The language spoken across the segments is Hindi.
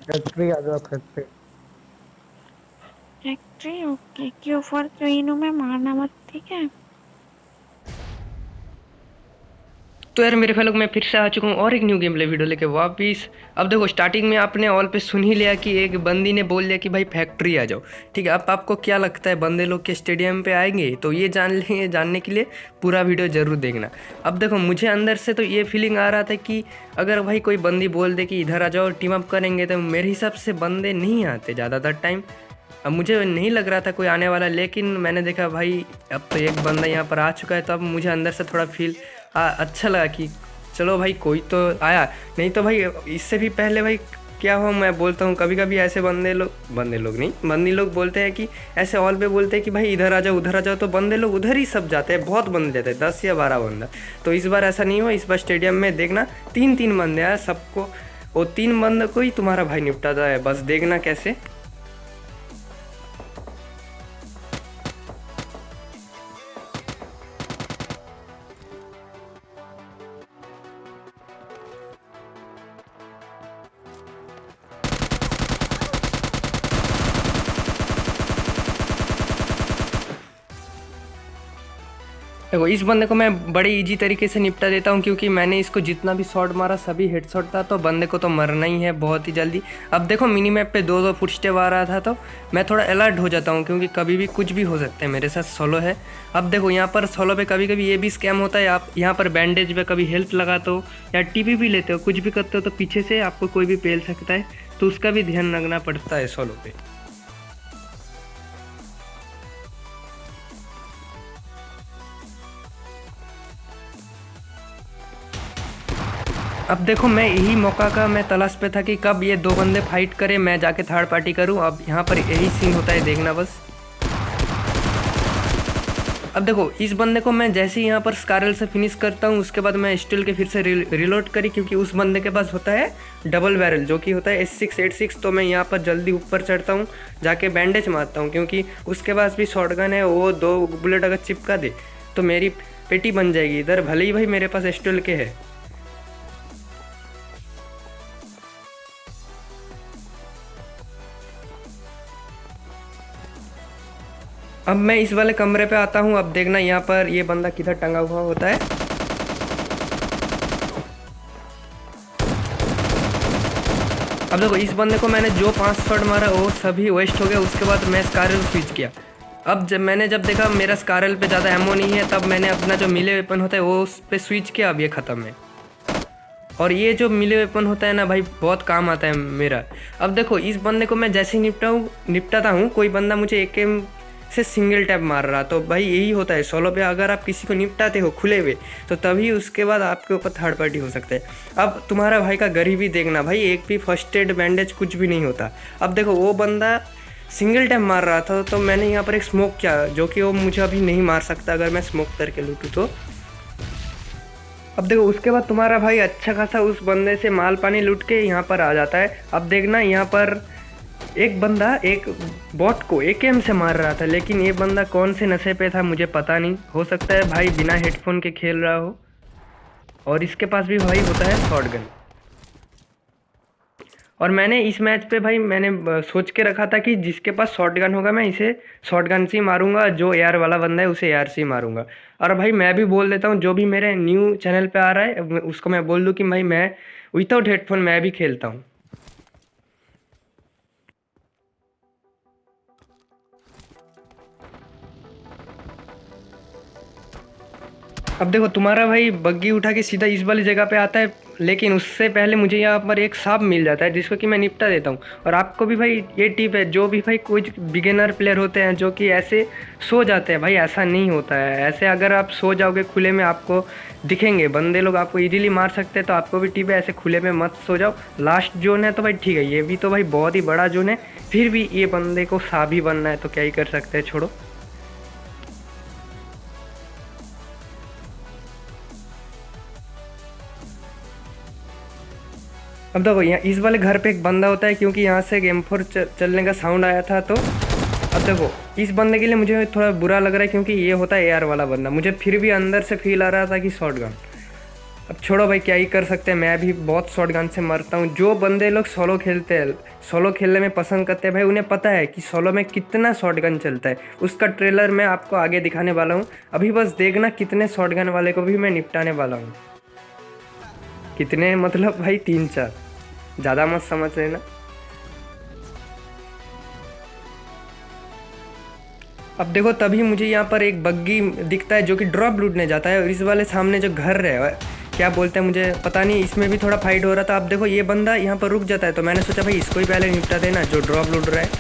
फैक्ट्री आ जाओ फैक्ट्री। फैक्ट्री ओके, क्यों फॉर क्वीन हूँ मैं, मारना मत ठीक है। तो यार मेरे फेलो मैं फिर से आ चुका हूँ और एक न्यू गेम प्ले वीडियो लेके वापिस। अब देखो स्टार्टिंग में आपने ऑल पे सुन ही लिया कि एक बंदी ने बोल दिया कि भाई फैक्ट्री आ जाओ। ठीक है, अब आपको क्या लगता है बंदे लोग के स्टेडियम पे आएंगे? तो ये जानने के लिए पूरा वीडियो जरूर देखना। अब देखो मुझे अंदर से तो ये फीलिंग आ रहा था कि अगर भाई कोई बंदी बोल दे कि इधर आ जाओ टीम अप करेंगे, तो मेरे हिसाब से बंदे नहीं आते ज़्यादातर टाइम। अब मुझे नहीं लग रहा था कोई आने वाला, लेकिन मैंने देखा भाई अब तो एक बंदा यहाँ पर आ चुका है, तो अब मुझे अंदर से थोड़ा फील अच्छा लगा कि चलो भाई कोई तो आया। नहीं तो भाई इससे भी पहले भाई क्या हो, मैं बोलता हूँ कभी कभी ऐसे बंदे लोग नहीं, बंदी लोग बोलते हैं कि ऐसे ऑल पे बोलते हैं कि भाई इधर आ जाओ उधर आ जाओ, तो बंदे लोग उधर ही सब जाते हैं, बहुत बंदे जाते हैं 10 या 12 बंदा। तो इस बार ऐसा नहीं हो, इस बार स्टेडियम में देखना 3-3 बंदे आए सबको, वो 3 बंदे को ही तुम्हारा भाई निपटाता है, बस देखना कैसे। देखो इस बंदे को मैं बड़े इजी तरीके से निपटा देता हूँ, क्योंकि मैंने इसको जितना भी शॉट मारा सभी हेडशॉट था, तो बंदे को तो मरना ही है बहुत ही जल्दी। अब देखो मिनी मैप पे 2-2 फुटस्टेप आ रहा था, तो मैं थोड़ा अलर्ट हो जाता हूँ, क्योंकि कभी भी कुछ भी हो सकता है। मेरे साथ सोलो है। अब देखो यहाँ पर सोलो पे कभी कभी ये भी स्कैम होता है, आप यहाँ पर बैंडेज पे कभी हेल्प लगाते हो या टीपी भी लेते हो, कुछ भी करते हो, तो पीछे से आपको कोई भी पेल सकता है, तो उसका भी ध्यान रखना पड़ता है सोलो पे। अब देखो मैं यही मौका का मैं तलाश पे था कि कब ये 2 बंदे फाइट करें, मैं जाके थर्ड पार्टी करूं। अब यहाँ पर यही सीन होता है, देखना बस। अब देखो इस बंदे को मैं जैसे ही यहाँ पर स्कारल से फिनिश करता हूँ, उसके बाद मैं स्टिल के फिर से रिलोड करी, क्योंकि उस बंदे के पास होता है डबल बैरल जो कि होता है S686। तो मैं यहाँ पर जल्दी ऊपर चढ़ता हूँ, जाके बैंडेज मारता हूँ, क्योंकि उसके पास भी शॉटगन है, वो 2 बुलेट अगर चिपका दे तो मेरी पेटी बन जाएगी इधर, भले ही भाई मेरे पास स्टिल के है। अब मैं इस वाले कमरे पे आता हूँ। अब देखना यहाँ पर ये बंदा किधर टंगा हुआ होता है। अब देखो इस बंदे को मैंने जो 5 शॉट मारा वो सभी वेस्ट हो गया। उसके बाद मैं स्कारल स्विच किया। अब जब देखा मेरा स्कारल पे ज़्यादा एमो नहीं है, तब मैंने अपना जो मिले वेपन होता है वो उस पर स्विच किया। अब ये ख़त्म है, और ये जो मिले वेपन होता है ना भाई बहुत काम आता है मेरा। अब देखो इस बंदे को मैं जैसे ही निपटाता हूँ, कोई बंदा मुझे AK से सिंगल टैप मार रहा, तो भाई यही होता है सोलो पे, अगर आप किसी को निपटाते हो खुले हुए तो तभी उसके बाद आपके ऊपर थर्ड पार्टी हो सकता है। अब तुम्हारा भाई का गरीबी देखना भाई, एक भी फर्स्ट एड बैंडेज कुछ भी नहीं होता। अब देखो वो बंदा सिंगल टैप मार रहा था, तो मैंने यहाँ पर एक स्मोक किया, जो कि वो मुझे अभी नहीं मार सकता अगर मैं स्मोक करके लूटूँ तो। अब देखो उसके बाद तुम्हारा भाई अच्छा खासा उस बंदे से माल पानी लूट के यहाँ पर आ जाता है। अब देखना यहाँ पर एक बंदा एक बॉट को AKM से मार रहा था, लेकिन ये बंदा कौन से नशे पे था मुझे पता नहीं। हो सकता है भाई बिना हेडफोन के खेल रहा हो, और इसके पास भी भाई होता है शॉटगन। और मैंने इस मैच पे भाई मैंने सोच के रखा था कि जिसके पास शॉटगन होगा मैं इसे शॉटगन से ही मारूंगा, जो AR वाला बंदा है उसे AR से ही मारूंगा। और भाई मैं भी बोल देता हूँ, जो भी मेरे न्यू चैनल पे आ रहा है उसको मैं बोल दूँ कि भाई मैं विदाउट हेडफोन मैं भी खेलता हूँ। अब देखो तुम्हारा भाई बग्गी उठा के सीधा इस वाली जगह पे आता है, लेकिन उससे पहले मुझे यहाँ पर एक सांप मिल जाता है, जिसको कि मैं निपटा देता हूँ। और आपको भी भाई ये टिप है, जो भी भाई कुछ बिगिनर प्लेयर होते हैं जो कि ऐसे सो जाते हैं, भाई ऐसा नहीं होता है। ऐसे अगर आप सो जाओगे खुले में आपको दिखेंगे बंदे लोग, आपको इजीली मार सकते हैं। तो आपको भी टिप है, ऐसे खुले में मत सो जाओ। लास्ट जोन है तो भाई ठीक है, ये भी तो भाई बहुत ही बड़ा जोन है, फिर भी ये बंदे को सांप ही बनना है, तो क्या ही कर सकते हैं, छोड़ो। अब देखो यहाँ इस वाले घर पे एक बंदा होता है, क्योंकि यहाँ से M4 चलने का साउंड आया था। तो अब देखो इस बंदे के लिए मुझे थोड़ा बुरा लग रहा है, क्योंकि ये होता है AR वाला बंदा। मुझे फिर भी अंदर से फील आ रहा था कि शॉटगन। अब छोड़ो भाई, क्या ही कर सकते हैं, मैं भी बहुत शॉटगन से मरता हूँ। जो बंदे लोग सोलो खेलते हैं, सोलो खेलने में पसंद करते हैं भाई, उन्हें पता है कि सोलो में कितना शॉटगन चलता है। उसका ट्रेलर मैं आपको आगे दिखाने वाला हूँ, अभी बस देखना कितने शॉटगन वाले को भी मैं निपटाने वाला हूँ। कितने मतलब भाई 3-4, ज़्यादा मत समझ लेना। अब देखो तभी मुझे यहाँ पर एक बग्गी दिखता है जो कि ड्रॉप लूटने जाता है, और इस वाले सामने जो घर है, क्या बोलते हैं मुझे पता नहीं, इसमें भी थोड़ा फाइट हो रहा था। अब देखो ये बंदा यहाँ पर रुक जाता है, तो मैंने सोचा भाई इसको ही पहले निपटा देना जो ड्रॉप लूट रहा है।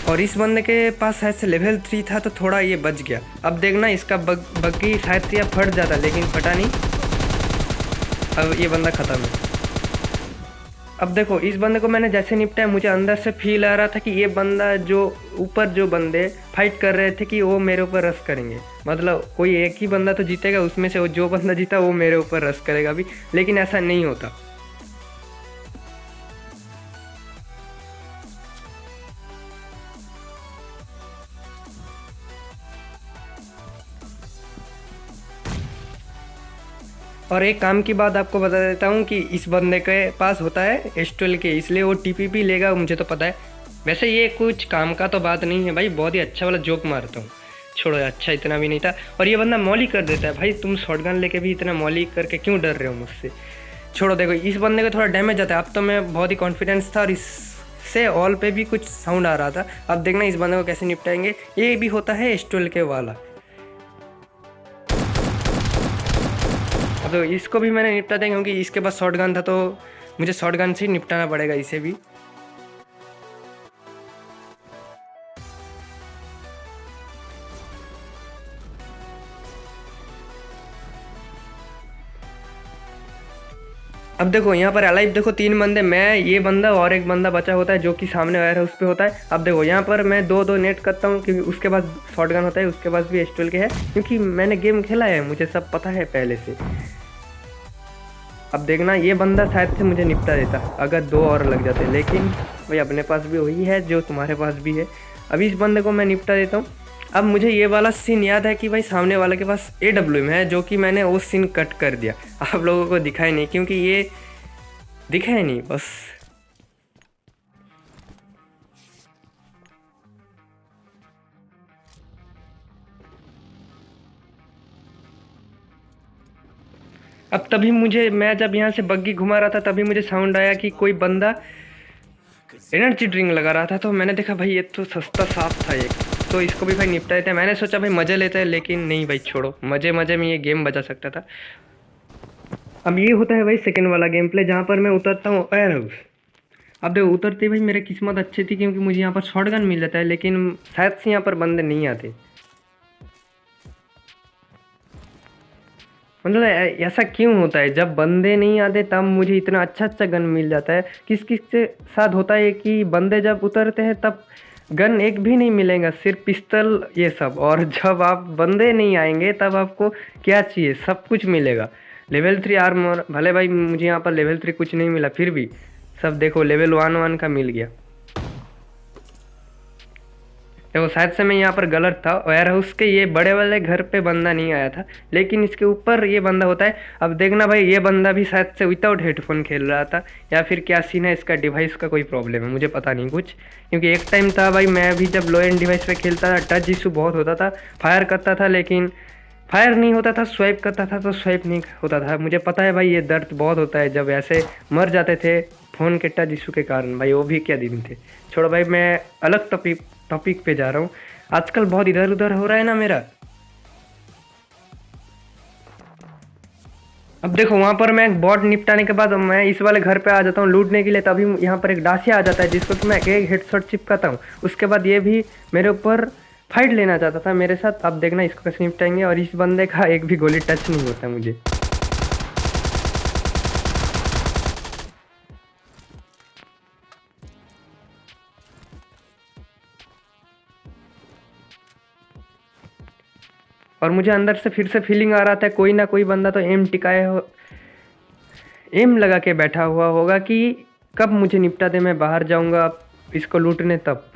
और इस बंदे के पास शायद से लेवल 3 था, तो थोड़ा ये बच गया। अब देखना इसका बग्गी शायद से फट जाता, लेकिन फटा नहीं। अब ये बंदा ख़त्म है। अब देखो इस बंदे को मैंने जैसे निपटाया, मुझे अंदर से फील आ रहा था कि ये बंदा जो ऊपर जो बंदे फाइट कर रहे थे कि वो मेरे ऊपर रश करेंगे, मतलब कोई एक ही बंदा तो जीतेगा, उसमें से वो जो बंदा जीता वो मेरे ऊपर रश करेगा अभी, लेकिन ऐसा नहीं होता। और एक काम की बात आपको बता देता हूँ कि इस बंदे के पास होता है S12 के, इसलिए वो TPP लेगा, मुझे तो पता है। वैसे ये कुछ काम का तो बात नहीं है भाई, बहुत ही अच्छा वाला जोक मारता हूँ। छोड़ो, अच्छा इतना भी नहीं था। और ये बंदा मॉली कर देता है। भाई तुम शॉटगन लेके भी इतना मॉली करके क्यों डर रहे हो मुझसे? छोड़ो, देखो इस बंदे को थोड़ा डैमेज आता है। अब तो मैं बहुत ही कॉन्फिडेंस था, और इससे ऑल पे भी कुछ साउंड आ रहा था। अब देखना इस बंदे को कैसे निपटाएंगे। ये भी होता है S12 के वाला। अब तो इसको भी मैंने निपटा देंगे, क्योंकि इसके पास शॉटगन था, तो मुझे शॉटगन से ही निपटाना पड़ेगा इसे भी। अब देखो यहाँ पर अलाइव देखो 3 बंदे, मैं, ये बंदा और एक बंदा बचा होता है जो कि सामने वायर है उस पर होता है। अब देखो यहाँ पर मैं 2-2 नेट करता हूँ, क्योंकि उसके पास शॉटगन होता है, उसके पास भी S12 के है, क्योंकि मैंने गेम खेला है, मुझे सब पता है पहले से। अब देखना ये बंदा शायद से मुझे निपटा देता अगर 2 और लग जाते, लेकिन भाई अपने पास भी वही है जो तुम्हारे पास भी है। अभी इस बंदे को मैं निपटा देता हूँ। अब मुझे ये वाला सीन याद है कि भाई सामने वाले के पास AWM है, जो कि मैंने वो सीन कट कर दिया, आप लोगों को दिखाई नहीं, क्योंकि ये दिखा ही नहीं बस। अब तभी मुझे, मैं जब यहाँ से बग्गी घुमा रहा था, तभी मुझे साउंड आया कि कोई बंदा एनर्जी ड्रिंक लगा रहा था। तो मैंने देखा भाई ये तो सस्ता साफ था एक, तो इसको भी भाई निपटा देते हैं। मैंने सोचा भाई मज़े लेते हैं, लेकिन नहीं भाई, छोड़ो, मज़े मज़े में ये गेम बचा सकता था। अब ये होता है भाई सेकंड वाला गेम प्ले, जहाँ पर मैं उतरता हूँ वेयर हाउस। अब देखो उतरते भाई मेरी किस्मत अच्छी थी, क्योंकि मुझे यहाँ पर शॉटगन मिल जाता है, लेकिन शायद से यहाँ पर बंदे नहीं आते। मतलब ऐसा क्यों होता है, जब बंदे नहीं आते तब मुझे इतना अच्छा अच्छा गन मिल जाता है। किस किस के साथ होता है कि बंदे जब उतरते हैं तब गन एक भी नहीं मिलेगा, सिर्फ पिस्तल ये सब, और जब आप बंदे नहीं आएंगे तब आपको क्या चाहिए, सब कुछ मिलेगा। लेवल 3 आर्मर, भले भाई मुझे यहाँ पर लेवल 3 कुछ नहीं मिला, फिर भी सब देखो लेवल 1 का मिल गया। देखो शायद से मैं यहाँ पर गलत था, वेयर हाउस के ये बड़े वाले घर पे बंदा नहीं आया था, लेकिन इसके ऊपर ये बंदा होता है। अब देखना भाई ये बंदा भी शायद से विदाउट हेडफोन खेल रहा था, या फिर क्या सीन है, इसका डिवाइस का कोई प्रॉब्लम है, मुझे पता नहीं कुछ। क्योंकि एक टाइम था भाई, मैं भी जब लो एंड डिवाइस पे खेलता था, टच इशू बहुत होता था, फायर करता था लेकिन फायर नहीं होता था, स्वाइप करता था तो स्वाइप नहीं होता था। मुझे पता है भाई ये दर्द बहुत होता है जब ऐसे मर जाते थे फ़ोन के टच इशू के कारण। भाई वो भी क्या दिन थे। छोड़ो भाई, मैं अलग टॉपिक पे जा रहा हूँ। आजकल बहुत इधर उधर हो रहा है ना मेरा। अब देखो वहाँ पर मैं एक बॉट निपटाने के बाद मैं इस वाले घर पे आ जाता हूँ लूटने के लिए, तभी यहाँ पर एक डासिया आ जाता है जिसको कि मैं एक हेडशॉट चिपकाता हूँ। उसके बाद ये भी मेरे ऊपर फाइट लेना चाहता था मेरे साथ। अब देखना इसको कैसे निपटाएंगे, और इस बंदे का एक भी गोली टच नहीं होता मुझे। और मुझे अंदर से फिर से फीलिंग आ रहा था कोई ना कोई बंदा तो एम टिकाए हो, एम लगा के बैठा हुआ होगा कि कब मुझे निपटा दे, मैं बाहर जाऊंगा इसको लूटने तब।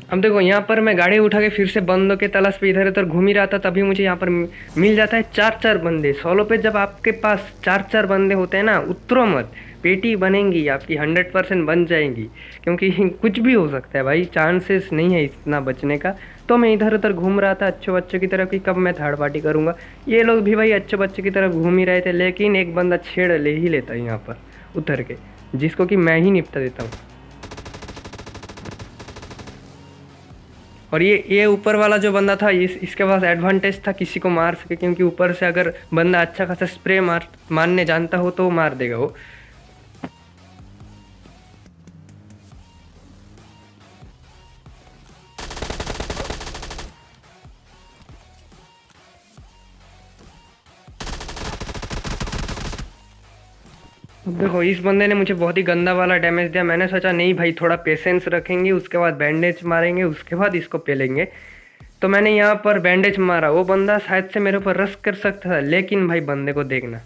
अब देखो यहाँ पर मैं गाड़ी उठा के फिर से बंदों के तलाश पे इधर उधर घूम ही रहा था, तभी मुझे यहाँ पर मिल जाता है 4-4 बंदे। सोलो पे जब आपके पास 4-4 बंदे होते हैं ना, उतरो मत, पेटी बनेंगी आपकी 100% बन जाएंगी, क्योंकि कुछ भी हो सकता है भाई, चांसेस नहीं है इतना बचने का। तो मैं इधर उधर घूम रहा था अच्छे बच्चों की तरह कि कब मैं थर्ड पार्टी करूँगा। ये लोग भी भाई अच्छे बच्चे की तरफ घूम ही रहे थे, लेकिन एक बंदा छेड़ ले ही लेता है यहाँ पर उतर के, जिसको कि मैं ही निपटा देता हूँ। और ये ऊपर वाला जो बंदा था, इसके पास एडवांटेज था किसी को मार सके, क्योंकि ऊपर से अगर बंदा अच्छा खासा स्प्रे मारने जानता हो तो वो मार देगा वो। अब देखो इस बंदे ने मुझे बहुत ही गंदा वाला डैमेज दिया। मैंने सोचा नहीं भाई, थोड़ा पेशेंस रखेंगे, उसके बाद बैंडेज मारेंगे, उसके बाद इसको पेलेंगे। तो मैंने यहाँ पर बैंडेज मारा। वो बंदा शायद से मेरे ऊपर रश कर सकता था, लेकिन भाई बंदे को देखना,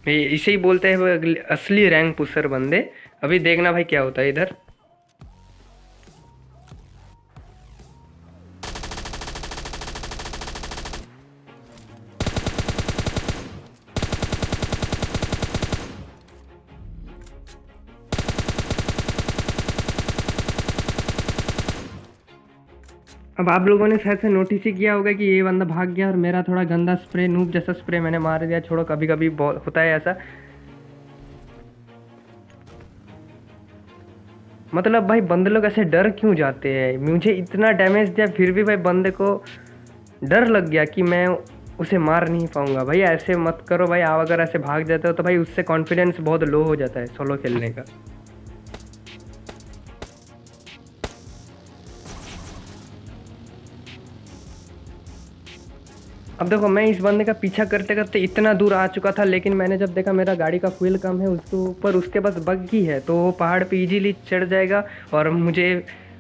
इसे ही बोलते हैं असली रैंक पुशर बंदे। अभी देखना भाई क्या होता है इधर। अब आप लोगों ने शायद से नोटिस ही किया होगा कि ये बंदा भाग गया और मेरा थोड़ा गंदा स्प्रे, नूब जैसा स्प्रे मैंने मार दिया। छोड़ो, कभी कभी होता है ऐसा। मतलब भाई बंदे लोग ऐसे डर क्यों जाते हैं? मुझे इतना डैमेज दिया फिर भी भाई बंदे को डर लग गया कि मैं उसे मार नहीं पाऊंगा। भाई ऐसे मत करो भाई, आप अगर ऐसे भाग जाते हो तो भाई उससे कॉन्फिडेंस बहुत लो हो जाता है सोलो खेलने का। अब देखो मैं इस बंदे का पीछा करते करते इतना दूर आ चुका था, लेकिन मैंने जब देखा मेरा गाड़ी का फ्यूल कम है, उसके ऊपर उसके पास बग्गी है, तो वो पहाड़ पे इजीली चढ़ जाएगा और मुझे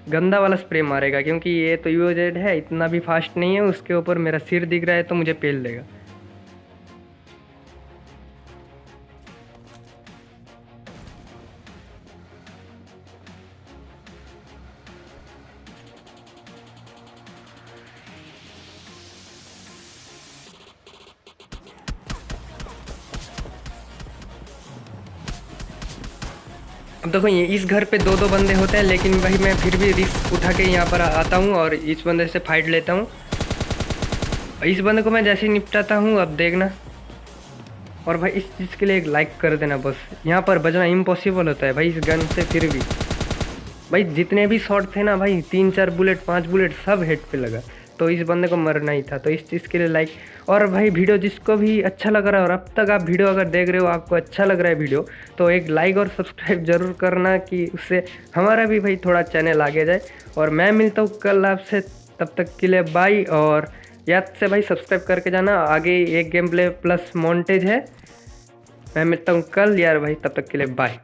गंदा वाला स्प्रे मारेगा, क्योंकि ये तो यूजेड है, इतना भी फास्ट नहीं है। उसके ऊपर मेरा सिर दिख रहा है तो मुझे पेल देगा। अब देखो ये इस घर पे 2-2 बंदे होते हैं, लेकिन भाई मैं फिर भी रिस्क उठा के यहाँ पर आता हूँ और इस बंदे से फाइट लेता हूँ। इस बंदे को मैं जैसे ही निपटाता हूँ, अब देखना। और भाई इस चीज़ के लिए एक लाइक कर देना बस। यहाँ पर बजना इम्पॉसिबल होता है भाई इस गन से, फिर भी भाई जितने भी शॉट थे ना भाई, 3-4 बुलेट 5 बुलेट सब हेड पे लगा, तो इस बंदे को मरना ही था। तो इस चीज़ के लिए लाइक। और भाई वीडियो जिसको भी अच्छा लग रहा है और अब तक आप वीडियो अगर देख रहे हो, आपको अच्छा लग रहा है वीडियो, तो एक लाइक और सब्सक्राइब जरूर करना, कि उससे हमारा भी भाई थोड़ा चैनल आगे जाए। और मैं मिलता हूँ कल आपसे, तब तक के लिए बाय। और याद से भाई सब्सक्राइब करके जाना, आगे एक गेम प्ले प्लस मॉन्टेज है। मैं मिलता हूँ कल यार भाई, तब तक के लिए बाय।